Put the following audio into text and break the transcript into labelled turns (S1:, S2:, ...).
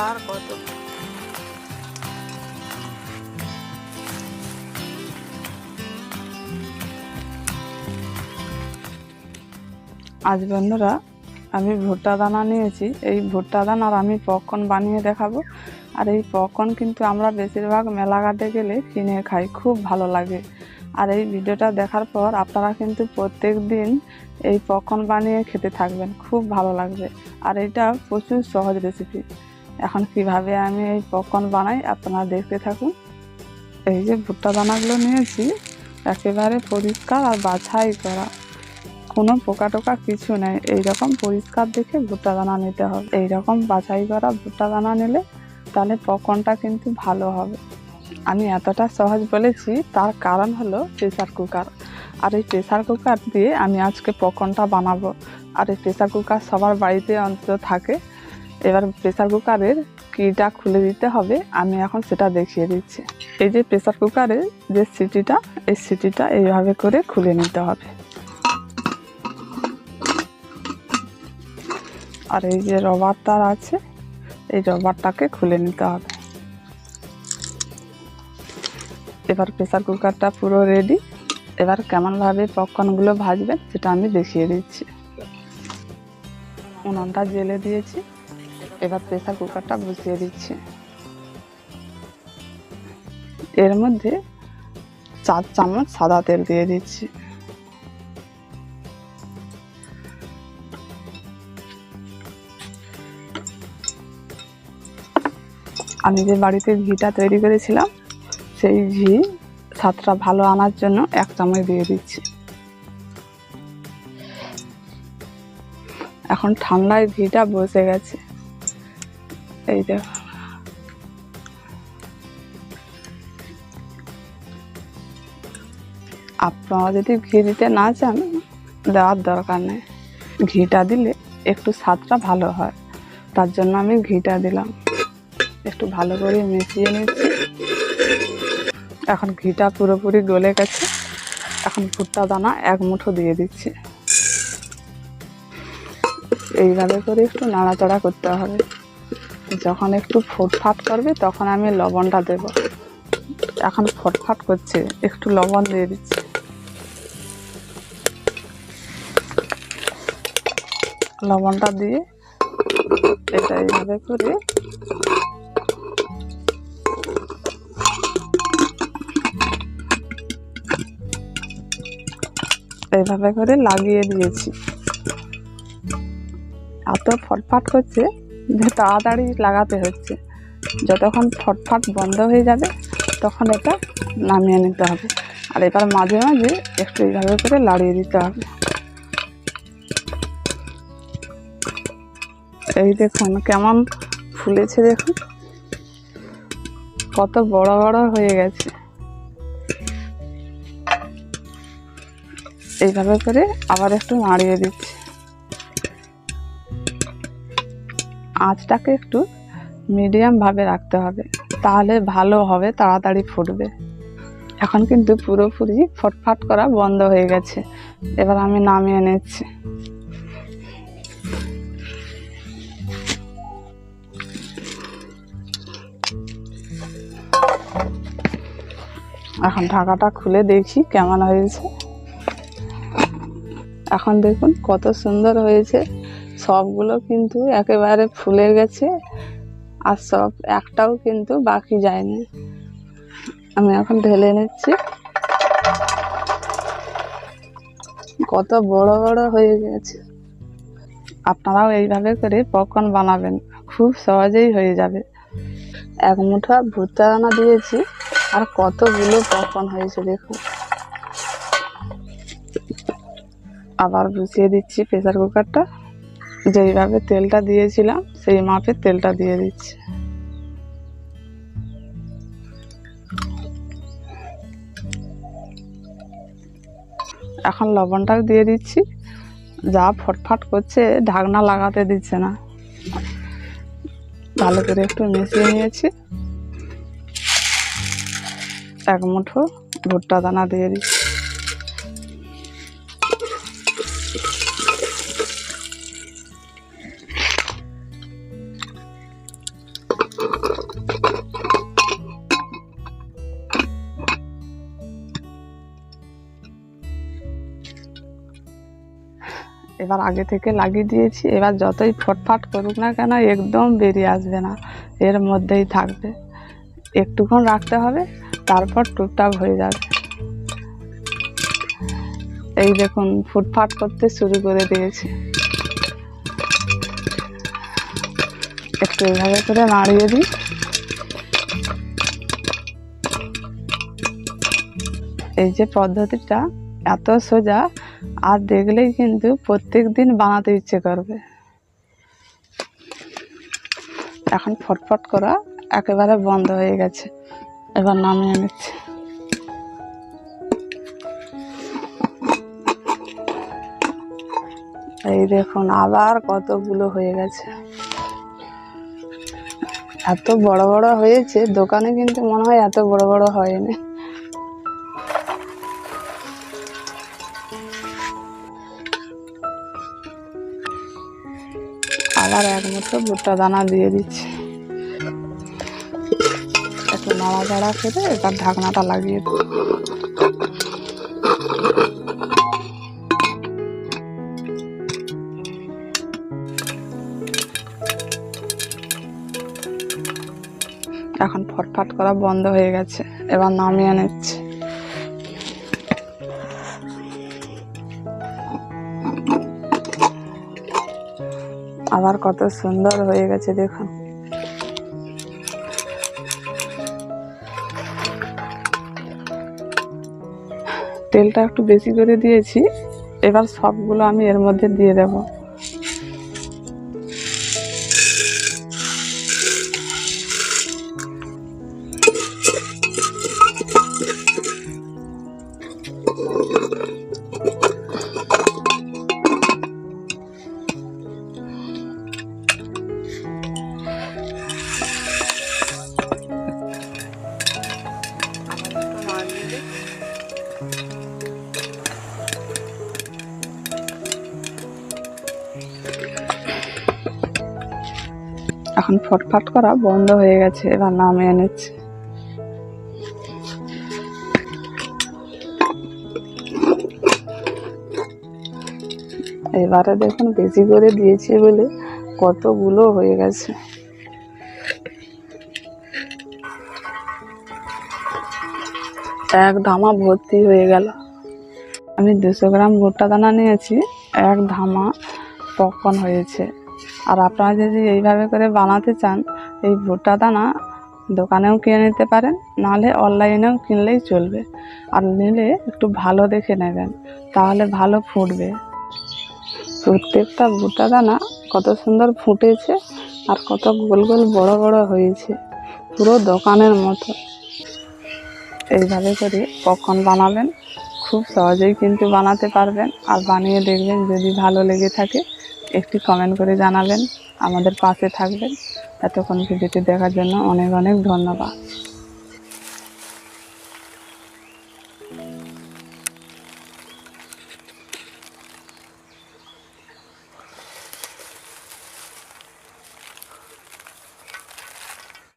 S1: আর কত আজ বন্ধুরা আমি ভুট্টা দানা নিয়েছি। এই ভুট্টা দানার আমি পপকর্ন বানিয়ে দেখাবো। আর এই পপকর্ন কিন্তু আমরা বেশিরভাগ মেলাঘাটে গেলে কিনে খাই, খুব ভালো লাগে। আর এই ভিডিওটা দেখার পর আপনারা কিন্তু প্রত্যেক দিন এই পপকর্ন বানিয়ে খেতে থাকবেন, খুব ভালো লাগবে। আর এটা প্রচুর সহজ রেসিপি। এখন কিভাবে আমি এই পপকর্ন বানাই আপনারা দেখতে থাকুন। এই যে ভুট্টা দানাগুলো নিয়েছি, একেবারে পরিষ্কার আর বাছাই করা, কোনো পোকা টোকা কিছু নেই। এইরকম পরিষ্কার দেখে ভুট্টা দানা নিতে হবে। এইরকম বাছাই করা ভুট্টা দানা নিলে তাহলে পপকর্নটা কিন্তু ভালো হবে। আমি এতটা সহজ বলেছি তার কারণ হলো প্রেসার কুকার। আর এই প্রেসার কুকার দিয়ে আমি আজকে পপকর্নটা বানাবো। আর এই প্রেসার কুকার সবার বাড়িতে অন্তত থাকে। এবার প্রেসার কুকারের কিটা খুলে দিতে হবে, আমি এখন সেটা দেখিয়ে দিচ্ছি। এই যে প্রেসার কুকারের যে সিটিটা, এই সিটিটা এইভাবে করে খুলে নিতে হবে। আর এই যে রবারটা আছে, এই রবারটাকে খুলে নিতে হবে। এবার প্রেসার কুকারটা পুরো রেডি। এবার কেমনভাবে পপকর্নগুলো ভাজবেন সেটা আমি দেখিয়ে দিচ্ছি। উনুনটা জ্বেলে দিয়েছি, এবার প্রেসার কুকারটা বসিয়ে দিচ্ছি। এর মধ্যে 4 চামচ সাদা তেল দিয়ে দিচ্ছি। আমি যে বাড়িতে ঘিটা তৈরি করেছিলাম, সেই ঘি স্বাদটা ভালো আনার জন্য 1 চামচ দিয়ে দিচ্ছি। এখন ঠান্ডায় ঘিটা বসে গেছে, এই দেখো। আপনারা যদি ঘি দিতে না চান, দেওয়ার দরকার নেই। ঘিটা দিলে একটু স্বাদটা ভালো হয়, তার জন্য আমি ঘিটা দিলাম। একটু ভালো করে মিশিয়ে নিচ্ছি। এখন ঘিটা পুরোপুরি গলে গেছে। এখন ভুট্টা দানা 1 মুঠো দিয়ে দিচ্ছি। এইভাবে করে একটু নাড়াচাড়া করতে হবে। যখন একটু ফোটফাট করবে তখন আমি লবণটা দেব। এখন ফটফাট করছে, একটু লবণ দিয়ে দিচ্ছি। লবণটা দিয়ে এটা এইভাবে করে এইভাবে করে লাগিয়ে দিয়েছি। এত ফটফাট করছে যে তাড়াতাড়ি লাগাতে হচ্ছে। যতক্ষণ ফটফাট বন্ধ হয়ে যাবে তখন এটা নামিয়ে নিতে হবে। আর এবার মাঝে মাঝে একটু এইভাবে করে লাড়িয়ে দিতে হবে। এই দেখুন কেমন ফুলেছে, দেখুন কত বড় বড় হয়ে গেছে। এইভাবে করে আবার একটু নাড়িয়ে দিচ্ছি। আঁচটাকে একটু মিডিয়াম ভাবে রাখতে হবে, তাহলে ভালো হবে, তাড়াতাড়ি ফুটবে। এখন কিন্তু পুরোপুরি ফটফাট করা বন্ধ হয়ে গেছে। এবার আমি নামিয়ে নিচ্ছি। এখন ঢাকাটা খুলে দেখি কেমন হয়েছে। এখন দেখুন কত সুন্দর হয়েছে। সবগুলো কিন্তু একেবারে ফুলে গেছে, আর সব একটাও কিন্তু বাকি যায়নি। আমি এখন ঢেলে নিচ্ছি। কত বড় বড় হয়ে গেছে। আপনারাও এইভাবে করে পপকর্ন বানাবেন, খুব সহজেই হয়ে যাবে। 1 মুঠো ভুট্টা দানা দিয়েছি, আর কতগুলো পপকর্ন হয়েছে দেখুন। আবার বসিয়ে দিচ্ছি প্রেসার কুকারটা। যেইভাবে তেলটা দিয়েছিলাম সেই মাপে তেলটা দিয়ে দিচ্ছি। এখন লবণটাও দিয়ে দিচ্ছি। যা ফটফট করছে, ঢাকনা লাগাতে দিচ্ছে না। ভালো করে একটু মিশিয়ে নিয়েছি। 1 মুঠো ভুট্টা দানা দিয়ে দিচ্ছি। এবার আগে থেকে লাগিয়ে দিয়েছি। এবার যতই ফটফাট করুক না কেন একদম বেরিয়ে আসবে না, এর মধ্যেই থাকবে। একটুক্ষণ রাখতে হবে, তারপর টুকটাক হয়ে যাবে। এই দেখুন ফুটফাট করতে শুরু করে দিয়েছে। একটু এইভাবে করে নাড়িয়ে দিই। এই যে পদ্ধতিটা এত সোজা, আর দেখলেই কিন্তু প্রত্যেক দিন বানাতে ইচ্ছে করবে। এখন ফটফট করা একেবারে বন্ধ হয়ে গেছে, এবার নামিয়ে নিচ্ছি। এই দেখুন আবার কতগুলো হয়ে গেছে। এত বড় বড় হয়েছে, দোকানে কিন্তু মনে হয় এত বড় বড় হয়নি। আবার এক মুঠো ভুট্টা দানা দিয়ে দিচ্ছি। একটু নাড়াচাড়া করে এবার ঢাকনাটা লাগিয়ে দিই। এখন ফটফট করা বন্ধ হয়ে গেছে, এবার নামিয়ে নিচ্ছি। আবার কত সুন্দর হয়ে গেছে দেখুন। তেলটা একটু বেশি করে দিয়েছি, এবার সবগুলো আমি এর মধ্যে দিয়ে দেব। এখন ফটফট করা বন্ধ হয়ে গেছে, এবার নামিয়ে নিচ্ছি। এবারে দেখুন বেশি করে দিয়েছি বলে কতগুলো হয়ে গেছে। এক ধামা ভর্তি হয়ে গেল। আমি 200 গ্রাম ভুট্টা দানা নিয়েছি, এক ধামা পপকর্ন হয়েছে। আর আপনারা যদি এইভাবে করে বানাতে চান, এই ভুট্টা দানা দোকানেও কিনে নিতে পারেন, নাহলে অনলাইনেও কিনলেই চলবে। আর নিলে একটু ভালো দেখে নেবেন, তাহলে ভালো ফুটবে। প্রত্যেকটা ভুট্টা দানা কত সুন্দর ফুটেছে, আর কত গোল গোল বড় বড় হয়েছে, পুরো দোকানের মতো। এইভাবে করে পপকর্ন বানাবেন, খুব সহজেই কিন্তু বানাতে পারবেন। আর বানিয়ে দেখবেন, যদি ভালো লেগে থাকে একটি কমেন্ট করে জানাবেন, আমাদের পাশে থাকবেন। এতক্ষণ ভিডিওটি দেখার জন্য অনেক অনেক ধন্যবাদ।